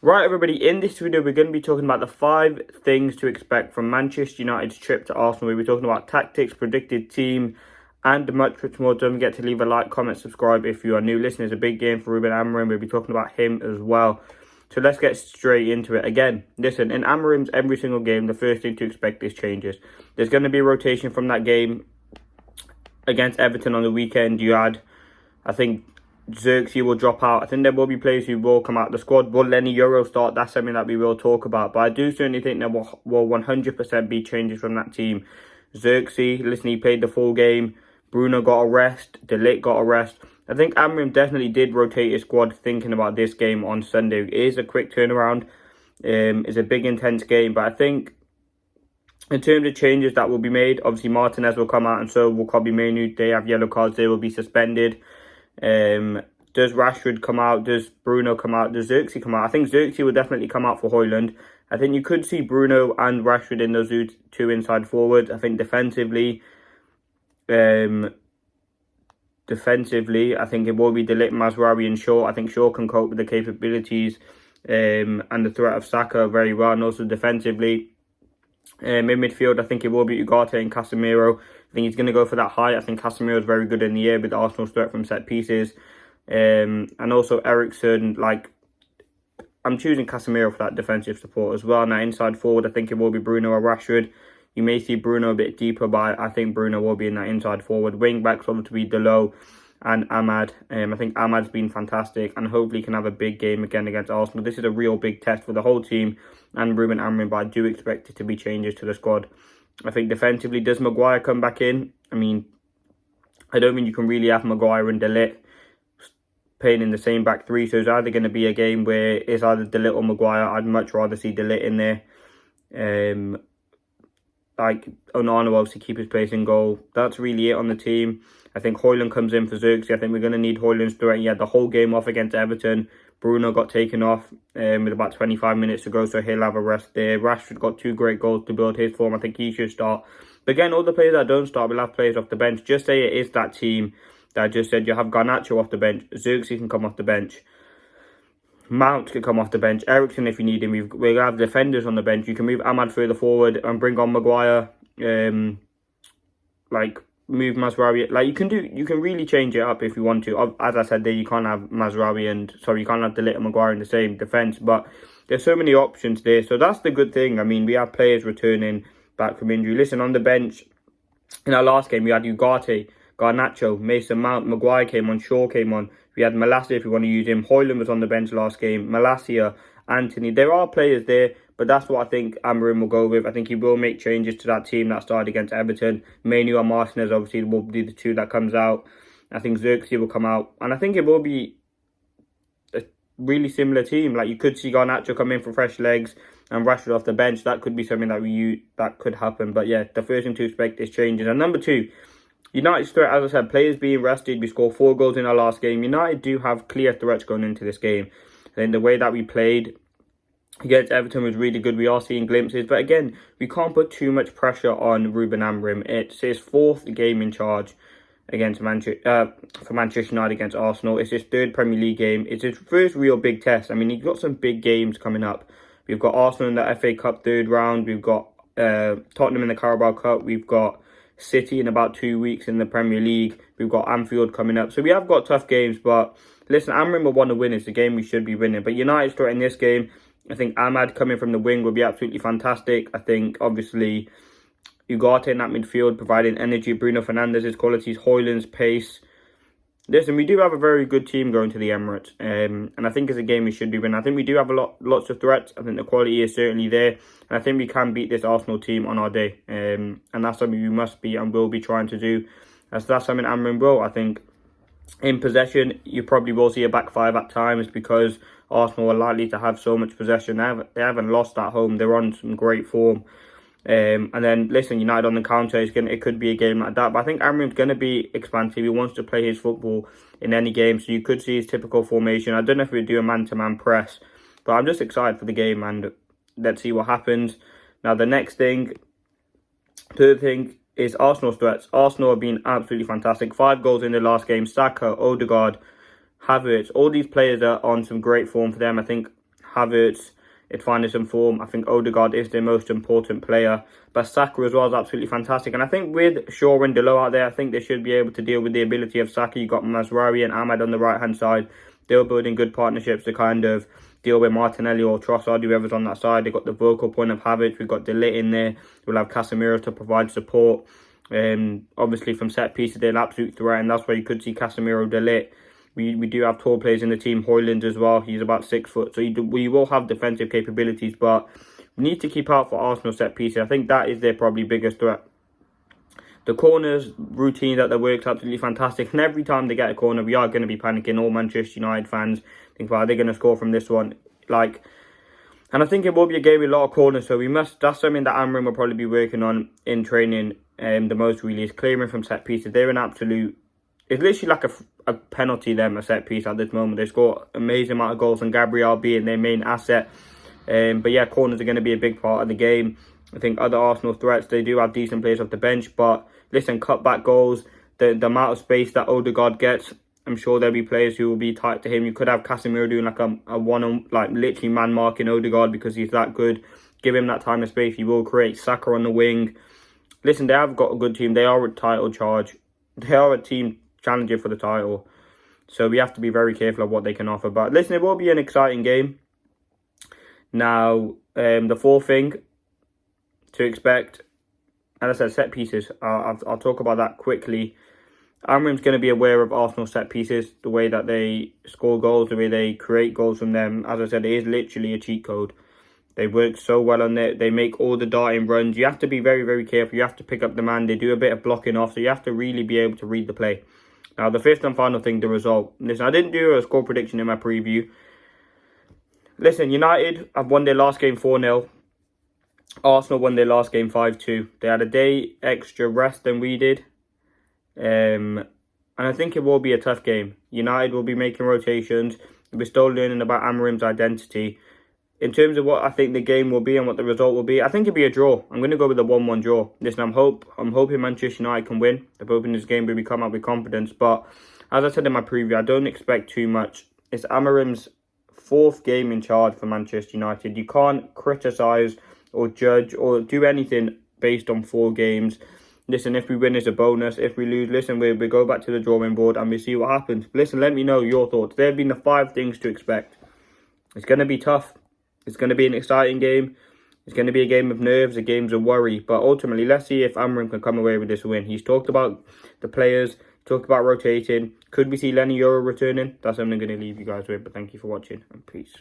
Right, everybody, in this video, we're going to be talking about the 5 things to expect from Manchester United's trip to Arsenal. We'll be talking about tactics, predicted team, and much more. Don't forget to leave a like, comment, subscribe if you are new. Listen, it's a big game for Ruben Amorim. We'll be talking about him as well. So let's get straight into it. Again, listen, in Amorim's every single game, the first thing to expect is changes. There's going to be a rotation from that game against Everton on the weekend. You had, I think, Xerxes will drop out. I think there will be players who will come out of the squad. Will any Euro start? That's something that we will talk about. But I do certainly think there will 100% be changes from that team. Xerxes, listen, he played the full game. Bruno got a rest. De Ligt got a rest. I think Amorim definitely did rotate his squad thinking about this game on Sunday. It is a quick turnaround. It's a big, intense game. But I think in terms of changes that will be made, obviously Martinez will come out and so will Kobbie Mainoo. They have yellow cards. They will be suspended. Does Rashford come out? Does Bruno come out? Does Xerxes come out? I think Xerxes will definitely come out for HOJLUND. I think you could see Bruno and Rashford in those two inside forwards. I think defensively, I think it will be De Ligt, Mazraoui and Shaw. I think Shaw can cope with the capabilities and the threat of Saka very well. And also defensively, in midfield, I think it will be Ugarte and Casemiro. I think he's going to go for that height. I think Casemiro is very good in the air with Arsenal's threat from set pieces. And also Eriksen, I'm choosing Casemiro for that defensive support as well. Now, inside forward, I think it will be Bruno or Rashford. You may see Bruno a bit deeper, but I think Bruno will be in that inside forward. Wing backs obviously Delo and Ahmad. I think Ahmad's been fantastic and hopefully can have a big game again against Arsenal. This is a real big test for the whole team and Ruben Amorim, but I do expect it to be changes to the squad. I think defensively, does Maguire come back in? I mean, I don't think you can really have Maguire and De Ligt playing in the same back three. So it's either going to be a game where it's either De Ligt or Maguire. I'd much rather see De Ligt in there. Onana obviously keep his place in goal. That's really it on the team. I think HOJLUND comes in for Xerxes. I think we're going to need HOJLUND's threat. He had the whole game off against Everton. Bruno got taken off with about 25 minutes to go, so he'll have a rest there. Rashford got 2 great goals to build his form. I think he should start. But again, all the players that don't start will have players off the bench. Just say it is that team that I just said. You have Garnacho off the bench. Xerxes can come off the bench. Mount can come off the bench. Eriksen if you need him. We'll have defenders on the bench. You can move Ahmad further forward and bring on Maguire. Move Mazraoui. You can really change it up if you want to. As I said there, you can't have Mazraoui you can't have De Ligt and Maguire in the same defence. But there's so many options there. So that's the good thing. I mean, we have players returning back from injury. Listen, on the bench, in our last game, we had Ugarte, Garnacho, Mason Mount, Maguire came on, Shaw came on. We had Malacia if you want to use him. HOJLUND was on the bench last game. Malacia, Anthony. There are players there, but that's what I think Amorim will go with. I think he will make changes to that team that started against Everton. Mainoo and Martinez obviously will be the 2 that comes out. I think Xerxes will come out. And I think it will be a really similar team. You could see Garnacho come in for fresh legs and Rashford off the bench. That could be something that could happen. But yeah, the first thing to expect is changes. And number 2, United's threat, as I said, players being rested. We scored 4 goals in our last game. United do have clear threats going into this game. And the way that we played against Everton was really good. We are seeing glimpses. But again, we can't put too much pressure on Ruben Amorim. It's his 4th game in charge against for Manchester United against Arsenal. It's his 3rd Premier League game. It's his first real big test. I mean, he's got some big games coming up. We've got Arsenal in the FA Cup 3rd round. We've got Tottenham in the Carabao Cup. We've got City in about 2 weeks in the Premier League. We've got Anfield coming up. So we have got tough games. But listen, Amorim will want to win. It's a game we should be winning. But United's threat in this game, I think Ahmad coming from the wing would be absolutely fantastic. I think, obviously, Ugarte in that midfield, providing energy. Bruno Fernandes's qualities, HOJLUND's pace. Listen, we do have a very good team going to the Emirates. And I think it's a game we should be winning. I think we do have lots of threats. I think the quality is certainly there. And I think we can beat this Arsenal team on our day. And that's something we must be and will be trying to do. That's something Amorim will. I think in possession, you probably will see a back 5 at times because Arsenal are likely to have so much possession. They haven't lost at home. They're on some great form. And then, listen, United on the counter, it could be a game like that. But I think Amorim's going to be expansive. He wants to play his football in any game. So you could see his typical formation. I don't know if we'll do a man-to-man press. But I'm just excited for the game and let's see what happens. Now, the next thing, 3rd thing, is Arsenal's threats. Arsenal have been absolutely fantastic. 5 goals in the last game. Saka, Odegaard, Havertz, all these players are on some great form for them. I think Havertz is finding some form. I think Odegaard is their most important player. But Saka as well is absolutely fantastic. And I think with Shaw and Delo out there, I think they should be able to deal with the ability of Saka. You got Mazraoui and Ahmad on the right-hand side. They're building good partnerships to kind of deal with Martinelli or Trossard, whoever's on that side. They've got the vocal point of Havertz. We've got De Ligt in there. We'll have Casemiro to provide support. Obviously, from set pieces, they're an absolute threat. And that's where you could see Casemiro, De Ligt. We do have tall players in the team. HOJLUND as well. He's about 6 foot. So we will have defensive capabilities. But we need to keep out for Arsenal set pieces. I think that is their probably biggest threat. The corners routine that they work is absolutely fantastic. And every time they get a corner, we are going to be panicking. All Manchester United fans think, well, are they going to score from this one? And I think it will be a game with a lot of corners. So that's something that Amram will probably be working on in training the most really, is clearing from set pieces. They're an absolute... It's literally like a penalty, them, a set piece at this moment. They score amazing amount of goals, and Gabriel being their main asset. But yeah, corners are going to be a big part of the game. I think other Arsenal threats, they do have decent players off the bench. But listen, cutback goals, the amount of space that Odegaard gets, I'm sure there'll be players who will be tight to him. You could have Casemiro doing like a one-on, like literally man marking Odegaard because he's that good. Give him that time and space, he will create. Saka on the wing. Listen, they have got a good team. They are a title charge. They are a team challenging for the title. So we have to be very careful of what they can offer. But listen, it will be an exciting game. Now, the fourth thing to expect, as I said, set pieces. I'll talk about that quickly. Amram's going to be aware of Arsenal set pieces, the way that they score goals, the way they create goals from them. As I said, it is literally a cheat code. They work so well on it. They make all the darting runs. You have to be very, very careful. You have to pick up the man. They do a bit of blocking off, so you have to really be able to read the play. Now, the fifth and final thing, the result. Listen, I didn't do a score prediction in my preview. Listen, United have won their last game 4-0. Arsenal won their last game 5-2. They had a day extra rest than we did. And I think it will be a tough game. United will be making rotations. We're still learning about Amarim's identity. In terms of what I think the game will be and what the result will be, I think it'll be a draw. I'm going to go with a 1-1 draw. Listen, I'm hoping Manchester United can win. I'm hoping this game will come out with confidence. But as I said in my preview, I don't expect too much. It's Amarim's 4th game in charge for Manchester United. You can't criticise or judge or do anything based on 4 games. Listen, if we win, it's a bonus. If we lose, listen, we go back to the drawing board and we see what happens. Listen, let me know your thoughts. There have been the 5 things to expect. It's going to be tough. It's going to be an exciting game. It's going to be a game of nerves, a game of worry. But ultimately, let's see if Amram can come away with this win. He's talked about the players, talked about rotating. Could we see Lenny YORO returning? That's something I'm going to leave you guys with. But thank you for watching and peace.